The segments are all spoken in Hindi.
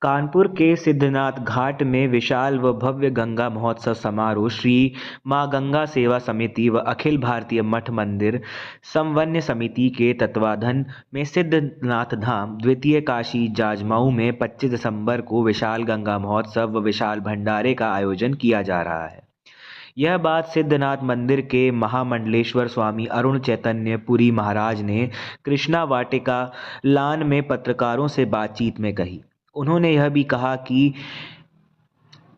कानपुर के सिद्धनाथ घाट में विशाल व भव्य गंगा महोत्सव समारोह श्री मां गंगा सेवा समिति व अखिल भारतीय मठ मंदिर समन्वय समिति के तत्वाधान में सिद्धनाथ धाम द्वितीय काशी जाजमऊ में 25 दिसंबर को विशाल गंगा महोत्सव व विशाल भंडारे का आयोजन किया जा रहा है। यह बात सिद्धनाथ मंदिर के महामंडलेश्वर स्वामी अरुण चैतन्य पुरी महाराज ने कृष्णा वाटिका लान में पत्रकारों से बातचीत में कही। उन्होंने यह भी कहा कि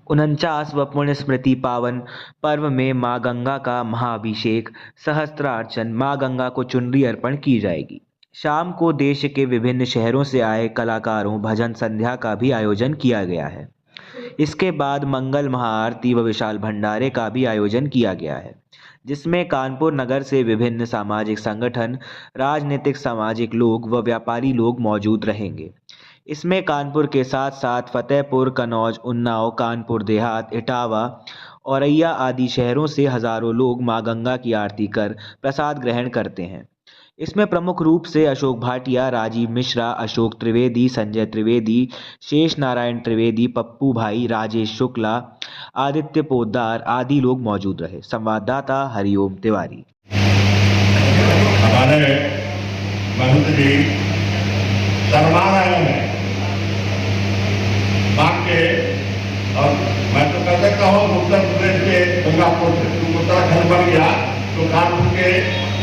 49 व पुण्य स्मृति पावन पर्व में मां गंगा का महाअभिषेक सहस्त्रार्चन मां गंगा को चुनरी अर्पण की जाएगी। शाम को देश के विभिन्न शहरों से आए कलाकारों भजन संध्या का भी आयोजन किया गया है। इसके बाद मंगल महाआरती व विशाल भंडारे का भी आयोजन किया गया है, जिसमें कानपुर नगर से विभिन्न सामाजिक संगठन, राजनीतिक सामाजिक लोग व व्यापारी लोग मौजूद रहेंगे। इसमें कानपुर के साथ साथ फतेहपुर, कन्नौज, उन्नाव, कानपुर देहात, इटावा, औरैया आदि शहरों से हजारों लोग मां गंगा की आरती कर प्रसाद ग्रहण करते हैं। इसमें प्रमुख रूप से अशोक भाटिया, राजीव मिश्रा, अशोक त्रिवेदी, संजय त्रिवेदी, शेष नारायण त्रिवेदी, पप्पू भाई, राजेश शुक्ला, आदित्य पोद्दार आदि लोग मौजूद रहे। संवाददाता हरिओम तिवारी। हमारे महंत जी शर्मा रहे हैं बाकी, और मैं तो कह सकता हूँ उत्तर प्रदेश के गंगापुर उत्तराखंड बन गया तो कानपुर के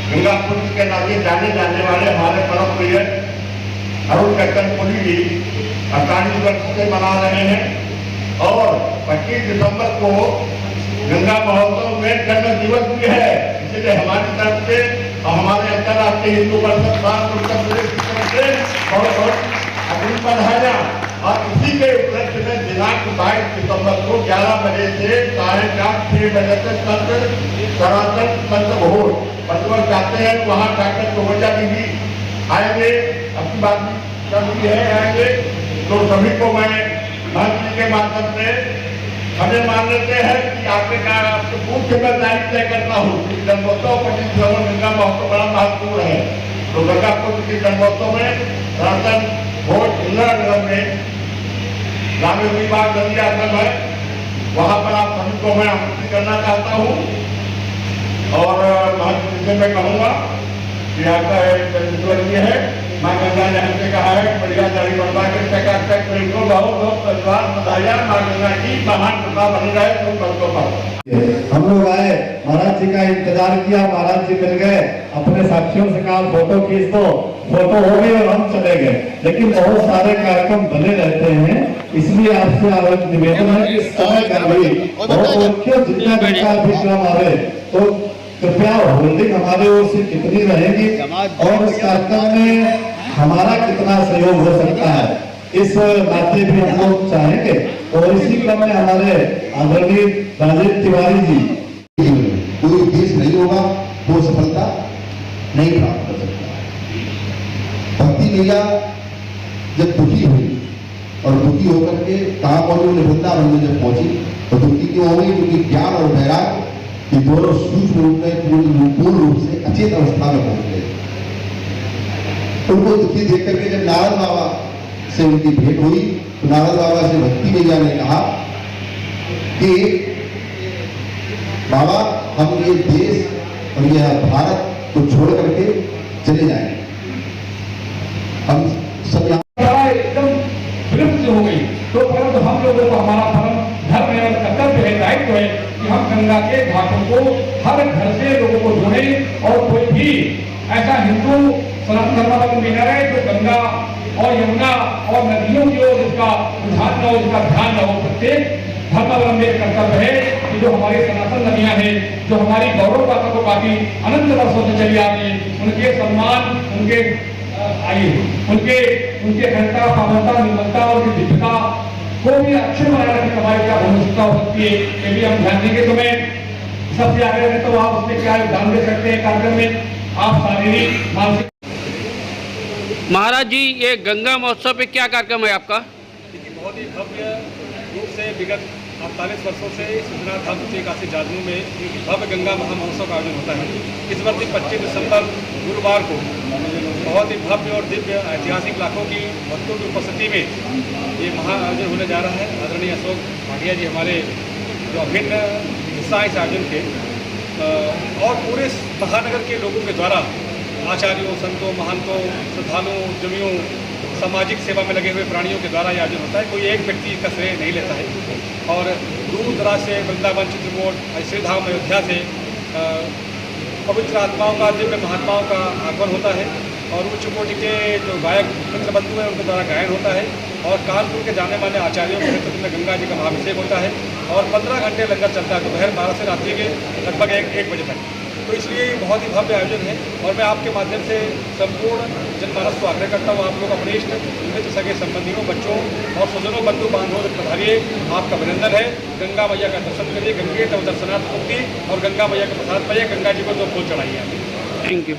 गंगापुर के नाते जाने जाने वाले हमारे परम प्रिय अरुण चैतन्य पुरी जी 48 वर्ष से मना रहे हैं और 25 दिसंबर को गंगा महोत्सव में जन्म दिवस भी है। इसलिए हमारी तरफ से और हमारे अंतर्राष्ट्रीय हिंदू परिषद उत्तर प्रदेश की तरफ से बहुत बहुत अग्रिम बधाइयां। और इसी के उपलक्ष्य में दिनांक 22 दिसंबर को 11 बजे से 4:30 बजे तक सनातन संत भोज पटवल जाते हैं। वहाँ डॉक्टर चौबजा जी भी आएंगे, अपनी बात भी है आएंगे। तो सभी को मैं मंत्री के माध्यम से हमें मान लेते हैं कि आपके कारण आपको पूर्ण जिम्मेदारी तय करता हूँ। जन्मोत्सव 25 दिसंबर गंगा महोत्सव बड़ा महत्वपूर्ण है। तो गंगापुर के जन्मोत्सव में सनातन भोज इंदिरा नगर में ग्रामीण विभाग नदी आश्रम है, वहाँ पर आप सभी को मैं आमंत्रित करना चाहता हूँ। और महत्व से मैं कहूँगा कि आपका ये है माँ गंगा ने हमसे कहा है कि बढ़िया दाढ़ी बनवा के को बहुत बहुत परिवार बधाइयाँ। माँ गंगा की महान कृपा बनी रहे तुम बरसों पर। हम लोग आए, महाराज जी का इंतजार किया, महाराज जी मिल गए, अपने साथियों से कहा फोटो खींच दो, फोटो हो गई और हम चले गए। लेकिन बहुत सारे कार्यक्रम बने रहते हैं, इसलिए आपसे निवेदन है कि समय कर भी और जितना कार्यक्रम आवे तो कृपया होल्डिंग हमारे ओर से कितनी रहेगी और इस कार्यक्रम में हमारा कितना सहयोग हो सकता है, इस नाते भी हम लोग चाहेंगे। और इसी क्रम में हमारे आदरणीय राजेश तिवारी जी, कोई देश नहीं होगा वो सफलता नहीं प्राप्त कर सकता। भक्ति मैया जब दुखी हुई और दुखी होकर के कहा पहुंची, वृंदावन में जब पहुंची तो दुखी क्यों हो गई? क्योंकि ज्ञान और वैराग्य ये दोनों सूक्ष्म रूप में पूर्ण रूप से अचेत अवस्था में पहुंच गए। उनको दुखी देख करके जब नारद बाबा से उनकी भेंट हुई तो नारद बाबा से भक्ति मैया ने कहा कि बाबा हम ये देश और यह भारत को छोड़ करके चले जाएंगे, हम सब यहाँ एकदम विलुप्त हो गई। तो परंतु हम लोगों को हमारा परम धर्म एवं कर्तव्य है, दायित्व है कि हम गंगा के घाटों को हर घर से लोगों को जोड़ें और कोई भी ऐसा हिंदू सनातन धर्मावलंबी नहीं रहे जो गंगा और यमुना और नदियों की ओर इसका रुझान न हो, इसका ध्यान न हो। प्रत्येक धर्मावलंबी कर्तव्य है कि जो हमारी सनातन नदियां हैं, जो हमारी गौरव गाथा को काफी अनंत वर्षों से चली आती है, उनके सम्मान, उनके उनके घनता, पावनता, निर्मलता और दिव्यता को भी अच्छे बनाए रखने हमारी क्या भूमिका हो सकती है, ये भी हम ध्यान देंगे। तो मैं सबसे आगे रहे तो आप उसमें क्या योगदान दे सकते हैं कार्यक्रम में, आप शारीरिक मानसिक। महाराज जी, ये गंगा महोत्सव पे क्या कार्यक्रम है आपका? बहुत ही भव्य रूप से विगत 48 वर्षों से सिद्धनाथ धाम श्री काशी जादनू में भव्य गंगा महामहोत्सव का आयोजन होता है। इस वर्ष 25 दिसंबर गुरुवार को बहुत ही भव्य और दिव्य ऐतिहासिक लाखों की भक्तों की उपस्थिति में ये महाआयोजन होने जा रहा है। आदरणीय अशोक भाटिया जी हमारे जो अभिन्न हिस्सा इस आयोजन के और पूरे महानगर के लोगों के द्वारा आचार्यों, संतों, महंतों, श्रद्धालुओं, उद्यमियों, सामाजिक सेवा में लगे हुए प्राणियों के द्वारा यह आयोजन होता है। कोई एक व्यक्ति इसका श्रेय नहीं लेता है और दूर दराज से वृंदावन, चित्रकूट, श्रीधाम, अयोध्या से पवित्र आत्माओं का, दिव्य महात्माओं का आगमन होता है और उच्च कोटि के जो गायक मित्र बंधु हैं उनके द्वारा गायन होता है और कानपुर के जाने माने आचार्यों के नेतृत्व में गंगा जी का महाभिषेक होता है और 15 घंटे लंगर चलता है, दोपहर 12 से रात्रि के लगभग 1 बजे तक। तो इसलिए बहुत ही भव्य आयोजन है और मैं आपके माध्यम से संपूर्ण जनमानस को आग्रह करता हूँ, आप लोग अपने इष्ट मित्र, सगे संबंधियों, बच्चों और स्वजनों, बंधु बांधवों से पधारिए। आपका अभिनंदन है। गंगा मैया का दर्शन करिए, गंगे तव दर्शनार्थ मुक्ति और गंगा मैया का प्रसाद पाइए। गंगा जी को 2 फूल चढ़ाइए। Thank you.